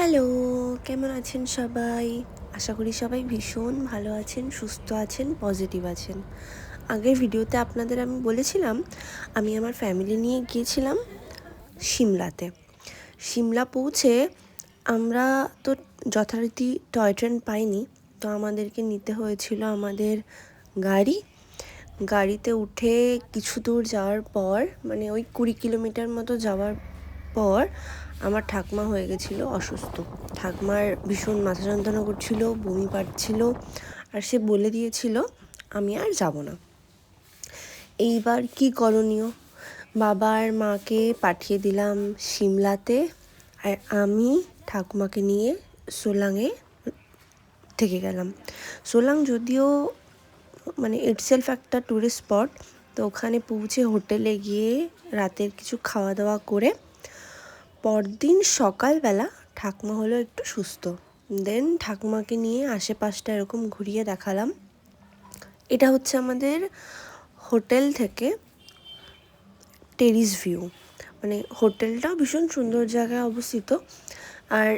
Hello, কেমন আছেন সবাই? আশা করি সবাই ভীষণ ভালো আছেন, সুস্থ আছেন, পজিটিভ আছেন। আগের ভিডিওতে আপনাদের আমি বলেছিলাম আমি আমার ফ্যামিলি নিয়ে গিয়েছিলাম সিমলাতে। সিমলা পৌঁছে আমরা তো যথারীতি টয় ট্রেন পাইনি, তো আমাদেরকে নিতে হয়েছিল আমাদের গাড়িতে উঠে কিছু দূর যাওয়ার পর, মানে ওই 20 কিলোমিটার মতো যাওয়ার পর আমার ঠাকমা হয়ে গেছিলো অসুস্থ। ঠাকমার ভীষণ মাথা যন্ত্রণা করছিল, বমি পাচ্ছিল, আর সে বলে দিয়েছিল আমি আর যাব না। এইবার কি করণীয়? বাবা আর মাকে পাঠিয়ে দিলাম সিমলাতে, আর আমি ঠাকুমাকে নিয়ে সোলাংয়ে থেকে গেলাম। সোলাং যদিও মানে ইটসেলফ একটা ট্যুরিস্ট স্পট, তো ওখানে পৌঁছে হোটেলে গিয়ে রাতের কিছু খাওয়া দাওয়া করে পরদিন সকালবেলা ঠাকুমা হলো একটু সুস্থ। দেন ঠাকুমাকে নিয়ে আশেপাশটা এরকম ঘুরিয়ে দেখালাম। এটা হচ্ছে আমাদের হোটেল থেকে টেরিস ভিউ, মানে হোটেলটাও ভীষণ সুন্দর জায়গায় অবস্থিত, আর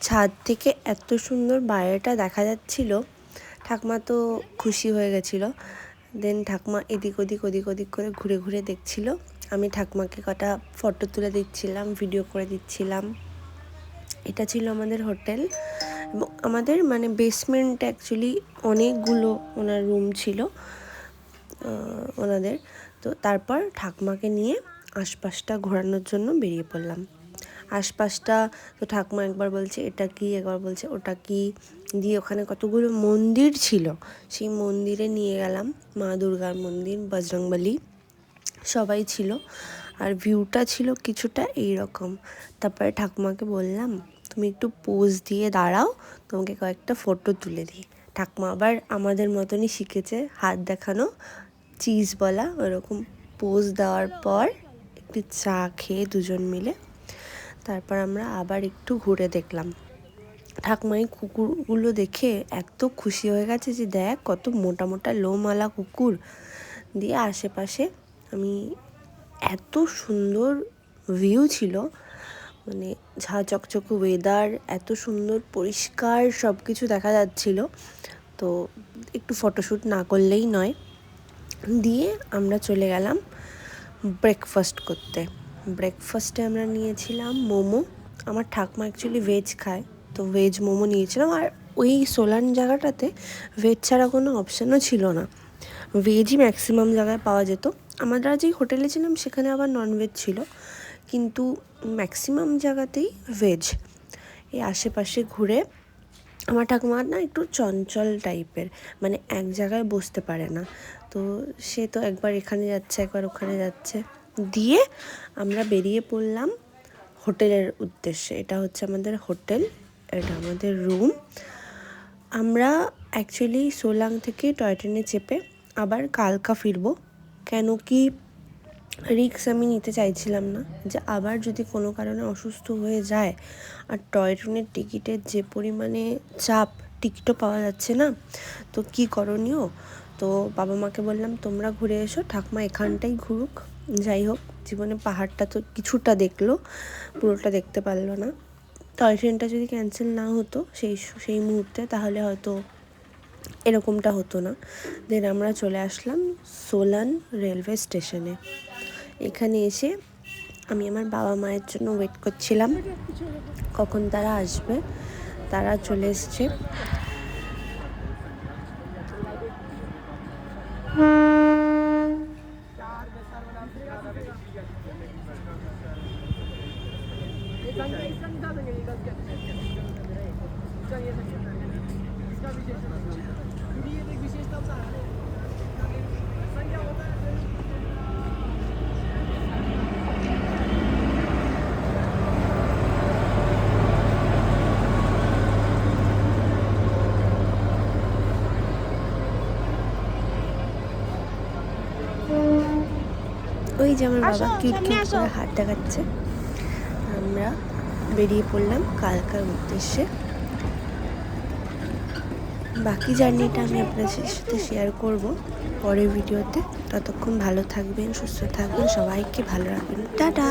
ছাদ থেকে এত সুন্দর বাইরেটা দেখা যাচ্ছিল। ঠাকুমা তো খুশি হয়ে গেছিলো। দেন ঠাকুমা এদিক ওদিক করে ঘুরে ঘুরে দেখছিল। আমি ঠাকুমাকে কটা ফটো তুলে দিচ্ছিলাম, ভিডিও করে দিচ্ছিলাম। এটা ছিল আমাদের হোটেল, এবং আমাদের মানে বেসমেন্ট অ্যাকচুয়ালি অনেকগুলো ওনার রুম ছিল ওনাদের। তো তারপর ঠাকুমাকে নিয়ে আশপাশটা ঘোরানোর জন্য বেরিয়ে পড়লাম। আশপাশটা তো ঠাকুমা একবার বলছে এটা কি, একবার বলছে ওটা কি, দিয়ে ওখানে কতগুলো মন্দির ছিল, সেই মন্দিরে নিয়ে গেলাম। মা দুর্গার মন্দির, বজরংবলী সবাই ছিল, আর ভিউটা ছিল কিছুটা এইরকম। তারপরে ঠাকুমাকে বললাম তুমি একটু পোজ দিয়ে দাঁড়াও, তোমাকে কয়েকটা ফটো তুলে দিই। ঠাকুমা আবার আমাদের মতনই শিখেছে, হাত দেখানো, চিজ বলা, ওরকম পোজ দেওয়ার পর একটু চা খেয়ে দুজন মিলে তারপর আমরা আবার একটু ঘুরে দেখলাম। ঠাকুমা এই কুকুরগুলো দেখে এত খুশি হয়ে গেছে যে দেখ কত মোটা মোটা লোমওয়ালা কুকুর। দিয়ে আশেপাশে আমি এত সুন্দর ভিউ ছিল, মানে ঝা চকচকে ওয়েদার, এত সুন্দর পরিষ্কার সব কিছু দেখা যাচ্ছিল, তো একটু ফটোশ্যুট না করলেই নয়। দিয়ে আমরা চলে গেলাম ব্রেকফাস্ট করতে। ব্রেকফাস্টে আমরা নিয়েছিলাম মোমো। আমার ঠাকুমা অ্যাকচুয়ালি ভেজ খায়, তো ভেজ মোমো নিয়েছিলাম। আর ওই সোলান জায়গাটাতে ভেজ ছাড়া কোনো অপশানও ছিল না, ভেজই ম্যাক্সিমাম জায়গায় পাওয়া যেত। আমরা যেই হোটেলে ছিলাম সেখানে আবার ননভেজ ছিল, কিন্তু ম্যাক্সিমাম জায়গাতেই ভেজ। এই আশেপাশে ঘুরে, আমার ঠাকুমা না একটু চঞ্চল টাইপের, মানে এক জায়গায় বসতে পারে না, তো সে তো একবার এখানে যাচ্ছে একবার ওখানে যাচ্ছে। দিয়ে আমরা বেরিয়ে পড়লাম হোটেলের উদ্দেশ্যে। এটা হচ্ছে আমাদের হোটেল, এটা আমাদের রুম। আমরা অ্যাকচুয়ালি সোলাং থেকে টয় ট্রেনে চেপে আবার কালকা ফিরবো, কেন কি রিস্ক আমি নিতে চাইছিলাম না যে আবার যদি কোনো কারণে অসুস্থ হয়ে যায়। আর টয় ট্রেনের টিকিটের যে পরিমাণে চাপ, টিকিটও পাওয়া যাচ্ছে না, তো কি করণীয়। তো বাবা মাকে বললাম তোমরা ঘুরে এসো, ঠাকুমা এখানটাই ঘুরুক। যাই হোক, জীবনে পাহাড়টা তো কিছুটা দেখলো, পুরোটা দেখতে পারলো না। টয় ট্রেনটা যদি ক্যান্সেল না হতো সেই মুহূর্তে, তাহলে হয়তো এরকমটা হতো না। দেন আমরা চলে আসলাম সোলান রেলওয়ে স্টেশনে। এখানে এসে আমি আমার বাবা মায়ের জন্য ওয়েট করছিলাম কখন তারা আসবে। তারা চলে এসছে। ওই যে আমার বাবা কিট করে হাত দেখাচ্ছে। আমরা বেরিয়ে পড়লাম কালকার উদ্দেশ্যে। বাকি জার্নিটা আমি আপনাদের সাথে শেয়ার করব পরের ভিডিওতে। ততক্ষণ ভালো থাকবেন, সুস্থ থাকবেন, সবাইকে ভালো রাখবেন। টাটা।